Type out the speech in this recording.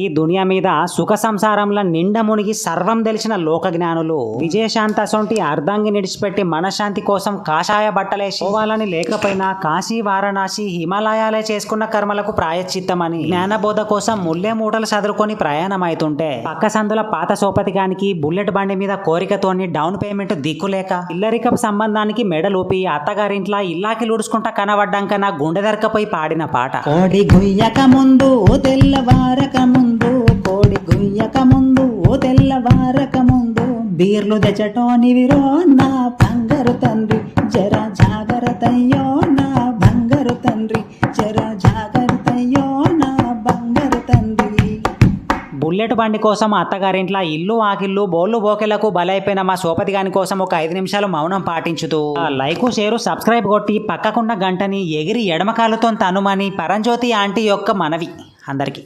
ఈ దునియా మీద సుఖ సంసారంలో నిండా మునిగి సర్వం తెలిసిన లోక జ్ఞానులు విజయశాంతి అసొంటి అర్ధాంగి నిడిచిపెట్టి మనశ్శాంతి కోసం కాషాయ బట్టలేసి పోవాలని లేకపోయినా కాశీ వారణాసి హిమాలయాలే చేసుకున్న కర్మలకు ప్రాయశ్చిత్తమని జ్ఞానబోధ కోసం ముల్లే మూటలు చదువుకొని ప్రయాణమైతుంటే పక్క సందుల పాత సోపతిగానికి బుల్లెట్ బండి మీద కోరికతోని డౌన్ పేమెంట్ దిక్కులేక ఇల్లరికపు సంబంధానికి మెడలూపి అత్తగారింట్లా ఇల్లాకి లూడుచుకుంటా కనబడ్డాక నా గుండె దరకపోయి పాడిన పాట. కోడి గుయ్యక ముందు తెల్లవారక ముందు, కోడి గుయ్యక ముందు తెల్లవారక ముందు, బీర్లు తెచ్చటోనివిరో నా బంగారు తండ్రి, జర జాగ్రత్తయ్యో నా బంగారు తండ్రి, జర జాగ్రత్తయ్యో నా బంగారు తండ్రి. బుల్లెట్ బండి కోసం అత్తగారింట్లా ఇల్లు ఆకిళ్ళు బోళ్ళు బోకెలకు బలైపోయిన మా సోపతి గాని కోసం ఒక 5 నిమిషాలు మౌనం పాటించుతూ లైక్ షేరు సబ్స్క్రైబ్ కొట్టి పక్కకున్న గంటని ఎగిరి ఎడమకాలుతో తనుమని పరంజ్యోతి ఆంటీ యొక్క మనవి అందరికీ.